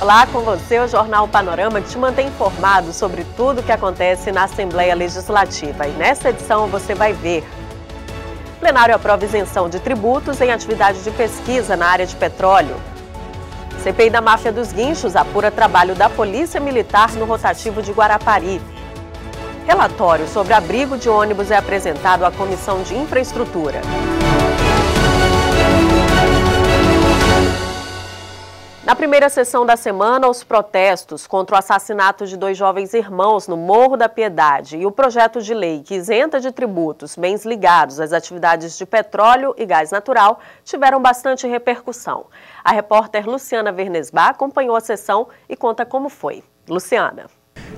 Olá, com você o Jornal Panorama, que te mantém informado sobre tudo o que acontece na Assembleia Legislativa. E nesta edição você vai ver: plenário aprova isenção de tributos em atividade de pesquisa na área de petróleo. CPI da máfia dos guinchos apura trabalho da Polícia Militar no rotativo de Guarapari. Relatório sobre abrigo de ônibus é apresentado à Comissão de Infraestrutura. Na primeira sessão da semana, os protestos contra o assassinato de 2 jovens irmãos no Morro da Piedade e o projeto de lei que isenta de tributos bens ligados às atividades de petróleo e gás natural tiveram bastante repercussão. A repórter Luciana Vernesbach acompanhou a sessão e conta como foi. Luciana.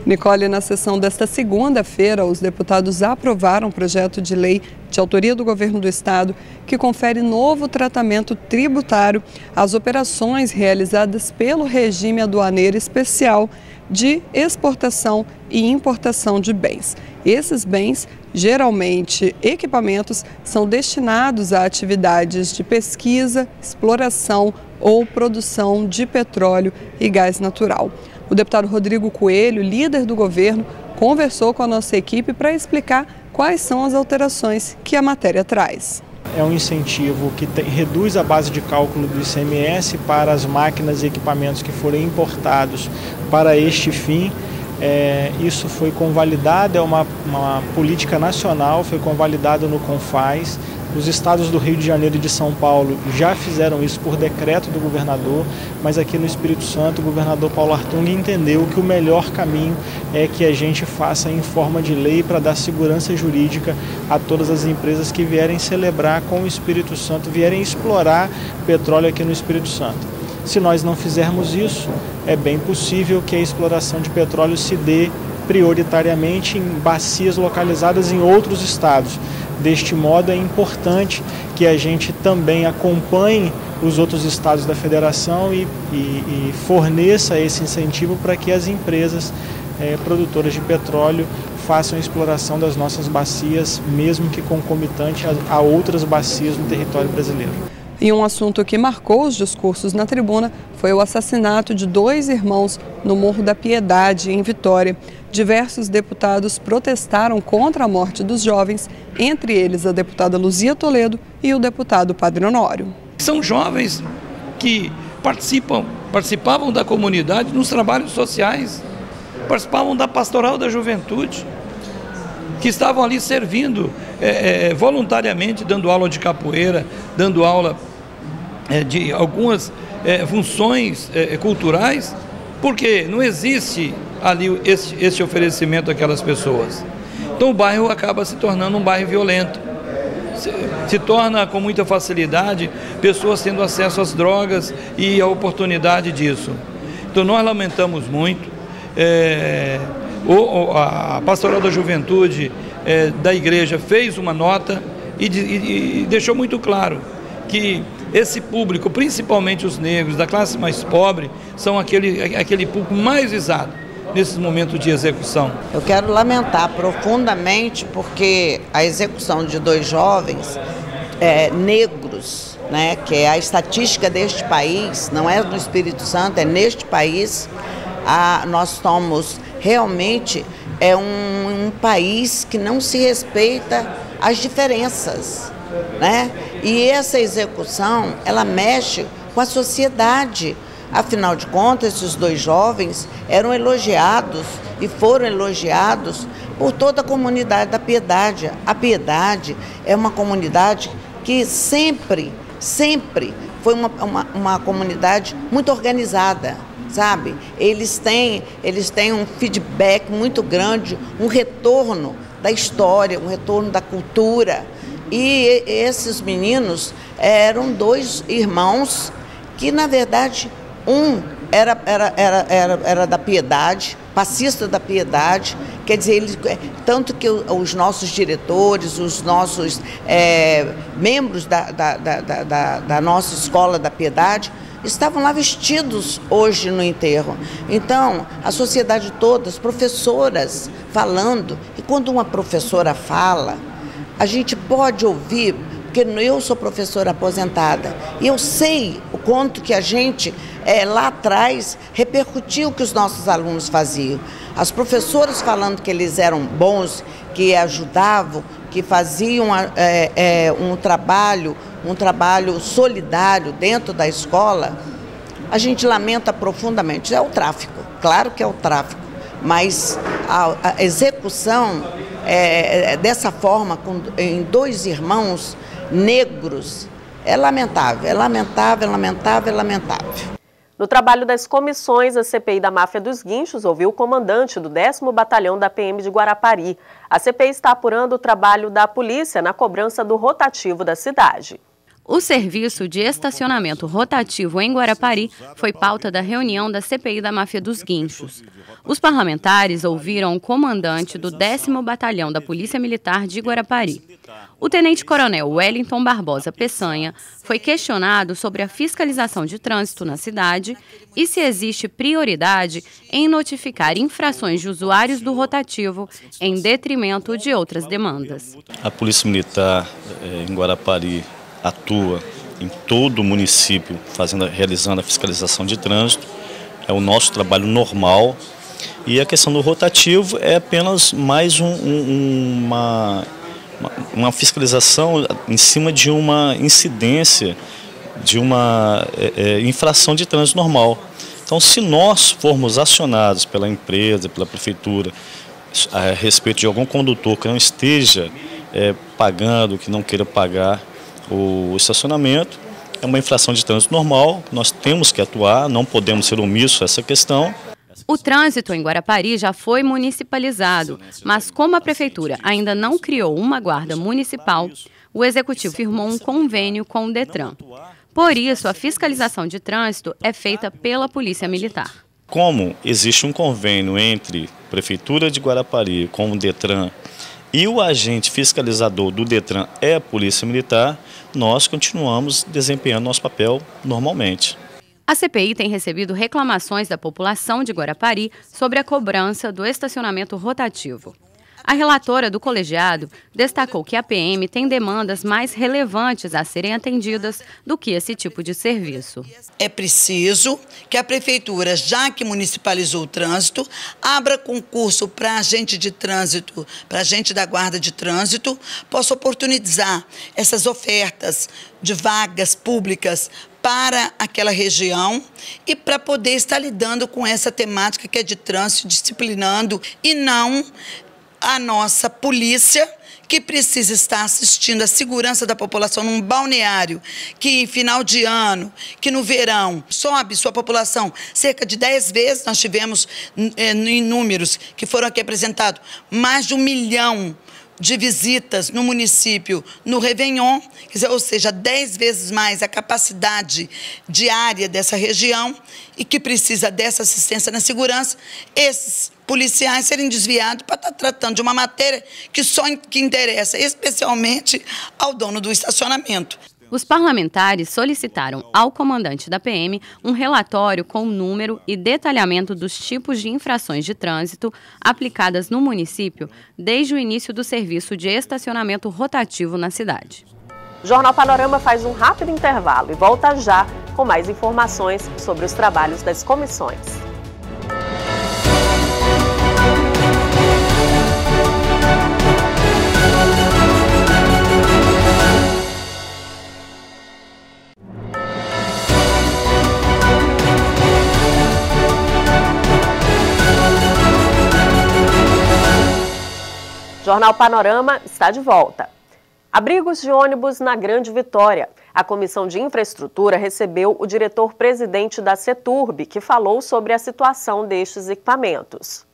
Nicole, na sessão desta segunda-feira, os deputados aprovaram um projeto de lei de autoria do governo do estado que confere novo tratamento tributário às operações realizadas pelo regime aduaneiro especial de exportação e importação de bens. Esses bens, geralmente equipamentos, são destinados a atividades de pesquisa, exploração ou produção de petróleo e gás natural. O deputado Rodrigo Coelho, líder do governo, conversou com a nossa equipe para explicar quais são as alterações que a matéria traz. É um incentivo que reduz a base de cálculo do ICMS para as máquinas e equipamentos que forem importados para este fim. Isso foi convalidado, é uma política nacional, foi convalidado no CONFAS. Os estados do Rio de Janeiro e de São Paulo já fizeram isso por decreto do governador, mas aqui no Espírito Santo o governador Paulo Artung entendeu que o melhor caminho é que a gente faça em forma de lei para dar segurança jurídica a todas as empresas que vierem celebrar com o Espírito Santo, vierem explorar petróleo aqui no Espírito Santo. Se nós não fizermos isso, é bem possível que a exploração de petróleo se dê prioritariamente em bacias localizadas em outros estados. Deste modo, é importante que a gente também acompanhe os outros estados da federação e forneça esse incentivo para que as empresas produtoras de petróleo façam a exploração das nossas bacias, mesmo que concomitante a outras bacias no território brasileiro. E um assunto que marcou os discursos na tribuna foi o assassinato de 2 irmãos no Morro da Piedade, em Vitória. Diversos deputados protestaram contra a morte dos jovens, entre eles a deputada Luzia Toledo e o deputado Padre Honório. São jovens que participavam da comunidade nos trabalhos sociais, participavam da pastoral da juventude, que estavam ali servindo voluntariamente, dando aula de capoeira, dando aula de algumas funções culturais, porque não existe ali esse oferecimento àquelas pessoas. Então o bairro acaba se tornando um bairro violento, se torna com muita facilidade pessoas tendo acesso às drogas e a oportunidade disso. Então nós lamentamos muito. A Pastoral da Juventude da igreja fez uma nota e deixou muito claro que esse público, principalmente os negros da classe mais pobre, são aquele público mais visado nesses momentos de execução. Eu quero lamentar profundamente porque a execução de 2 jovens negros, né, que é a estatística deste país, não é no Espírito Santo, é neste país. Nós somos realmente um país que não se respeita as diferenças, né? E essa execução, ela mexe com a sociedade. Afinal de contas, esses 2 jovens eram elogiados e foram elogiados por toda a comunidade da Piedade. A Piedade é uma comunidade que sempre foi uma comunidade muito organizada, sabe? Eles têm um feedback muito grande, um retorno da história, um retorno da cultura. E esses meninos eram 2 irmãos que, na verdade, um era da Piedade, passista da Piedade, quer dizer, tanto que os nossos diretores, os nossos membros da nossa escola da Piedade estavam lá vestidos hoje no enterro. Então, a sociedade toda, as professoras falando, e quando uma professora fala, a gente pode ouvir, porque eu sou professora aposentada, e eu sei o quanto que a gente, lá atrás, repercutiu o que os nossos alunos faziam. As professoras falando que eles eram bons, que ajudavam, que faziam um trabalho solidário dentro da escola, a gente lamenta profundamente. É o tráfico, claro que é o tráfico, mas a execução dessa forma, em 2 irmãos negros, é lamentável, é lamentável, é lamentável, é lamentável. No trabalho das comissões, a CPI da Máfia dos Guinchos ouviu o comandante do 10º Batalhão da PM de Guarapari. A CPI está apurando o trabalho da polícia na cobrança do rotativo da cidade. O serviço de estacionamento rotativo em Guarapari foi pauta da reunião da CPI da Máfia dos Guinchos. Os parlamentares ouviram o comandante do 10º Batalhão da Polícia Militar de Guarapari. O tenente-coronel Wellington Barbosa Peçanha foi questionado sobre a fiscalização de trânsito na cidade e se existe prioridade em notificar infrações de usuários do rotativo em detrimento de outras demandas. A Polícia Militar em Guarapari atua em todo o município realizando a fiscalização de trânsito. É o nosso trabalho normal e a questão do rotativo é apenas mais uma fiscalização em cima de uma incidência, de uma infração de trânsito normal. Então, se nós formos acionados pela empresa, pela prefeitura, a respeito de algum condutor que não esteja pagando, que não queira pagar o estacionamento, é uma infração de trânsito normal, nós temos que atuar, não podemos ser omissos a essa questão. O trânsito em Guarapari já foi municipalizado, mas como a prefeitura ainda não criou uma guarda municipal, o executivo firmou um convênio com o Detran. Por isso, a fiscalização de trânsito é feita pela Polícia Militar. Como existe um convênio entre a Prefeitura de Guarapari com o Detran e o agente fiscalizador do Detran é a Polícia Militar, nós continuamos desempenhando nosso papel normalmente. A CPI tem recebido reclamações da população de Guarapari sobre a cobrança do estacionamento rotativo. A relatora do colegiado destacou que a PM tem demandas mais relevantes a serem atendidas do que esse tipo de serviço. É preciso que a prefeitura, já que municipalizou o trânsito, abra concurso para agente de trânsito, para agente da guarda de trânsito, possa oportunizar essas ofertas de vagas públicas para aquela região e para poder estar lidando com essa temática que é de trânsito, disciplinando e não a nossa polícia, que precisa estar assistindo a segurança da população num balneário, que em final de ano, que no verão, sobe sua população cerca de 10 vezes. Nós tivemos em números que foram aqui apresentados mais de 1 milhão de visitas no município no Réveillon, quer dizer, ou seja, 10 vezes mais a capacidade diária dessa região e que precisa dessa assistência na segurança, esses policiais serem desviados para estar tratando de uma matéria que interessa especialmente ao dono do estacionamento. Os parlamentares solicitaram ao comandante da PM um relatório com o número e detalhamento dos tipos de infrações de trânsito aplicadas no município desde o início do serviço de estacionamento rotativo na cidade. O Jornal Panorama faz um rápido intervalo e volta já com mais informações sobre os trabalhos das comissões. Jornal Panorama está de volta. Abrigos de ônibus na Grande Vitória. A Comissão de Infraestrutura recebeu o diretor-presidente da CETURB, que falou sobre a situação destes equipamentos.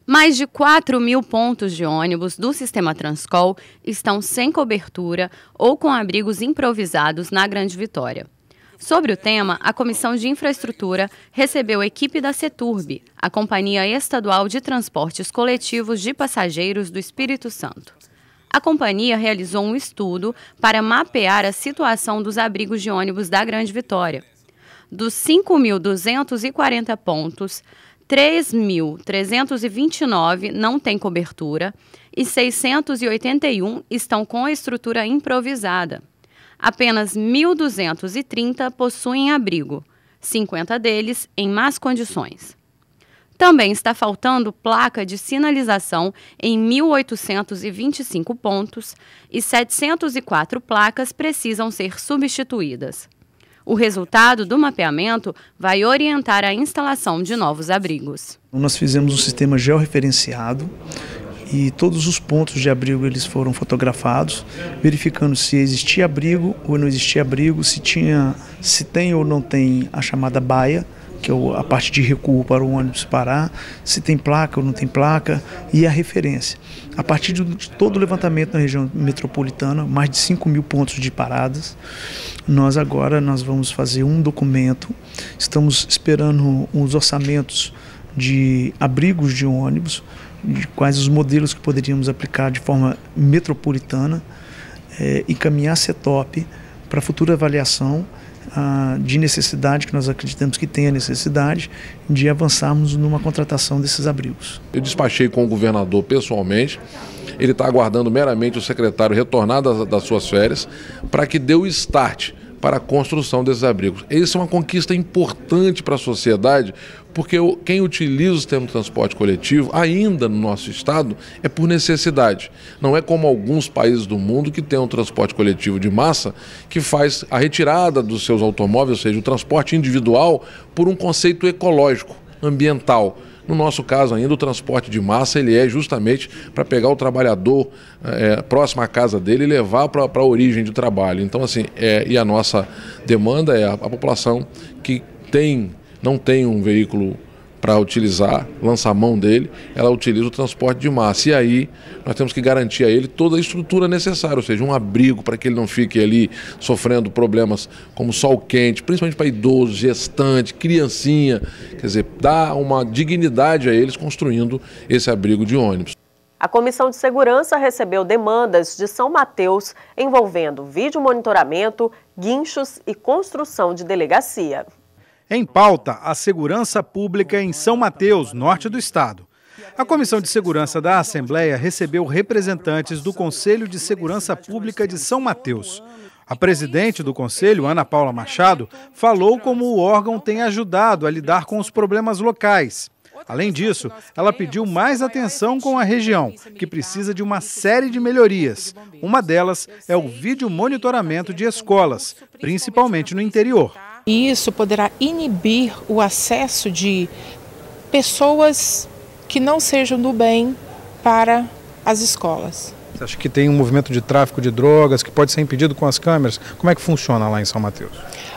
Mais de 4.000 pontos de ônibus do sistema Transcol estão sem cobertura ou com abrigos improvisados na Grande Vitória. Sobre o tema, a Comissão de Infraestrutura recebeu a equipe da CETURB, a Companhia Estadual de Transportes Coletivos de Passageiros do Espírito Santo. A companhia realizou um estudo para mapear a situação dos abrigos de ônibus da Grande Vitória. Dos 5.240 pontos, 3.329 não têm cobertura e 681 estão com a estrutura improvisada. Apenas 1.230 possuem abrigo, 50 deles em más condições. Também está faltando placa de sinalização em 1.825 pontos e 704 placas precisam ser substituídas. O resultado do mapeamento vai orientar a instalação de novos abrigos. Nós fizemos um sistema georreferenciado e todos os pontos de abrigo eles foram fotografados, verificando se existia abrigo ou não existia abrigo, se tem ou não tem a chamada baia, que é a parte de recuo para o ônibus parar, se tem placa ou não tem placa, e a referência. A partir de todo o levantamento na região metropolitana, mais de 5.000 pontos de paradas, nós vamos fazer um documento, estamos esperando os orçamentos de abrigos de ônibus, de quais os modelos que poderíamos aplicar de forma metropolitana, encaminhar a CETOP para futura avaliação de necessidade, que nós acreditamos que tem a necessidade de avançarmos numa contratação desses abrigos. Eu despachei com o governador pessoalmente, ele está aguardando meramente o secretário retornar das suas férias para que dê o start para a construção desses abrigos. Isso é uma conquista importante para a sociedade, porque quem utiliza o sistema de transporte coletivo, ainda no nosso estado, é por necessidade. Não é como alguns países do mundo que tem um transporte coletivo de massa que faz a retirada dos seus automóveis, ou seja, o transporte individual, por um conceito ecológico, ambiental. No nosso caso ainda, o transporte de massa ele é justamente para pegar o trabalhador próximo à casa dele e levar para a origem do trabalho. Então, assim, e a nossa demanda é a população que não tem um veículo para utilizar, lança a mão dele, ela utiliza o transporte de massa. E aí nós temos que garantir a ele toda a estrutura necessária, ou seja, um abrigo para que ele não fique ali sofrendo problemas como sol quente, principalmente para idoso, gestante, criancinha. Quer dizer, dá uma dignidade a eles construindo esse abrigo de ônibus. A Comissão de Segurança recebeu demandas de São Mateus envolvendo vídeo monitoramento, guinchos e construção de delegacia. Em pauta, a segurança pública em São Mateus, norte do estado. A Comissão de Segurança da Assembleia recebeu representantes do Conselho de Segurança Pública de São Mateus. A presidente do Conselho, Ana Paula Machado, falou como o órgão tem ajudado a lidar com os problemas locais. Além disso, ela pediu mais atenção com a região, que precisa de uma série de melhorias. Uma delas é o vídeo monitoramento de escolas, principalmente no interior. E isso poderá inibir o acesso de pessoas que não sejam do bem para as escolas. Você acha que tem um movimento de tráfico de drogas que pode ser impedido com as câmeras? Como é que funciona lá em São Mateus?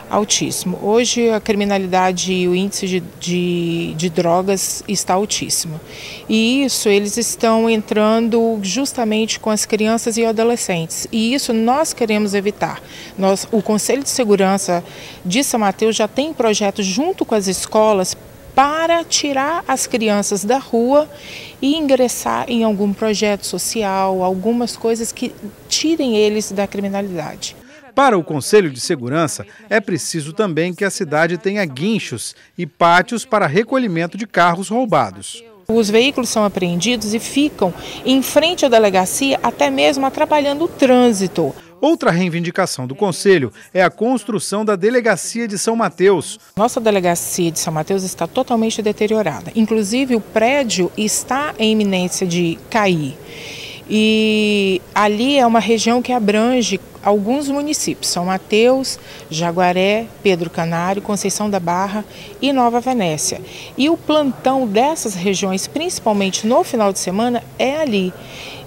Altíssimo. Hoje a criminalidade e o índice de drogas está altíssimo. E isso eles estão entrando justamente com as crianças e adolescentes. E isso nós queremos evitar. O Conselho de Segurança de São Mateus já tem projetos junto com as escolas para tirar as crianças da rua e ingressar em algum projeto social, algumas coisas que tirem eles da criminalidade. Para o Conselho de Segurança, é preciso também que a cidade tenha guinchos e pátios para recolhimento de carros roubados. Os veículos são apreendidos e ficam em frente à delegacia, até mesmo atrapalhando o trânsito. Outra reivindicação do Conselho é a construção da Delegacia de São Mateus. Nossa Delegacia de São Mateus está totalmente deteriorada. Inclusive, o prédio está em iminência de cair. E ali é uma região que abrange alguns municípios, São Mateus, Jaguaré, Pedro Canário, Conceição da Barra e Nova Venécia. E o plantão dessas regiões, principalmente no final de semana, é ali.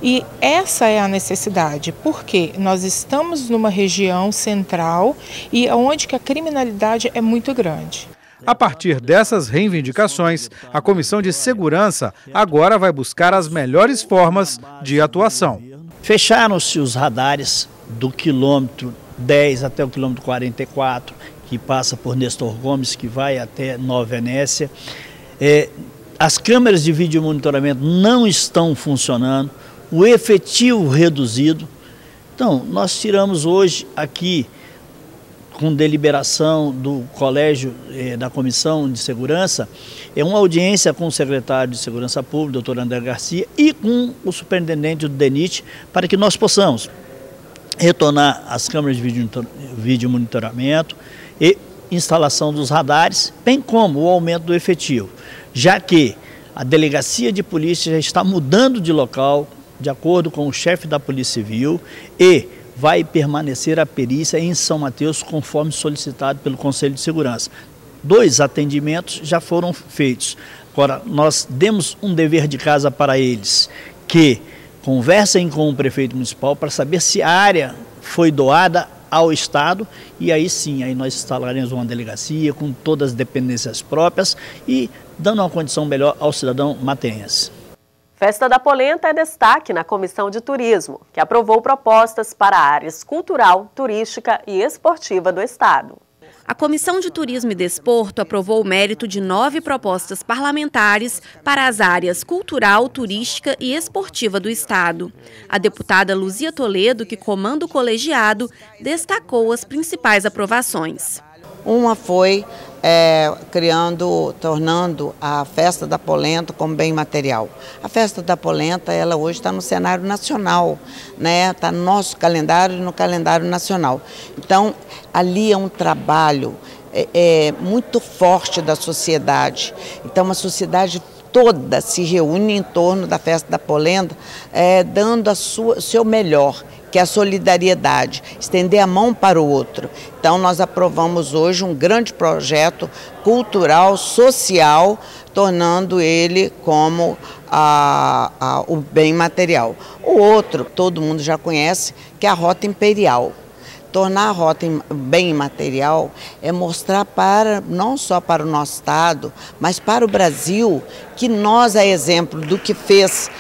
E essa é a necessidade, porque nós estamos numa região central e onde que a criminalidade é muito grande. A partir dessas reivindicações, a Comissão de Segurança agora vai buscar as melhores formas de atuação. Fecharam-se os radares do quilômetro 10 até o quilômetro 44, que passa por Nestor Gomes, que vai até Nova Venécia. As câmeras de vídeo monitoramento não estão funcionando, o efetivo reduzido. Então, nós tiramos hoje aqui, com deliberação do colégio da Comissão de Segurança, uma audiência com o secretário de Segurança Pública, doutor André Garcia, e com o superintendente do DENIT, para que nós possamos retornar as câmeras de vídeo monitoramento e instalação dos radares, bem como o aumento do efetivo, já que a delegacia de polícia já está mudando de local, de acordo com o chefe da Polícia Civil, e vai permanecer a perícia em São Mateus, conforme solicitado pelo Conselho de Segurança. 2 atendimentos já foram feitos. Agora, nós demos um dever de casa para eles, que conversem com o prefeito municipal para saber se a área foi doada ao Estado, e aí sim, aí nós instalaremos uma delegacia com todas as dependências próprias e dando uma condição melhor ao cidadão mateense. Festa da Polenta é destaque na Comissão de Turismo, que aprovou propostas para áreas cultural, turística e esportiva do Estado. A Comissão de Turismo e Desporto aprovou o mérito de 9 propostas parlamentares para as áreas cultural, turística e esportiva do Estado. A deputada Luzia Toledo, que comanda o colegiado, destacou as principais aprovações. Uma foi tornando a Festa da Polenta como bem material. A Festa da Polenta, ela hoje está no cenário nacional, né? Está no nosso calendário e no calendário nacional. Então, ali é um trabalho muito forte da sociedade. Então, a sociedade toda se reúne em torno da Festa da Polenta, dando o seu melhor, que é a solidariedade, estender a mão para o outro. Então, nós aprovamos hoje um grande projeto cultural, social, tornando ele como o bem material. O outro, todo mundo já conhece, que é a Rota Imperial. Tornar a rota bem imaterial é mostrar não só para o nosso estado, mas para o Brasil, que nós, a exemplo do que fez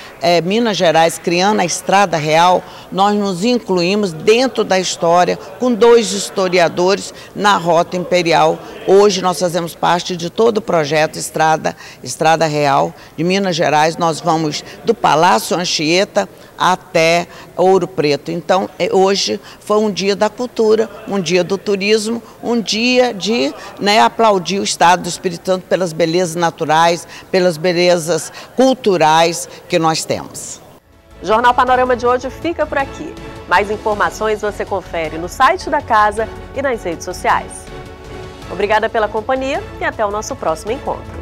Minas Gerais, criando a Estrada Real, nós nos incluímos dentro da história com 2 historiadores na Rota Imperial. Hoje nós fazemos parte de todo o projeto Estrada Real de Minas Gerais. Nós vamos do Palácio Anchieta até Ouro Preto. Então, hoje foi um dia da cultura, um dia do turismo, um dia de aplaudir o Estado do Espírito Santo pelas belezas naturais, pelas belezas culturais que nós temos. O Jornal Panorama de hoje fica por aqui. Mais informações você confere no site da casa e nas redes sociais. Obrigada pela companhia e até o nosso próximo encontro.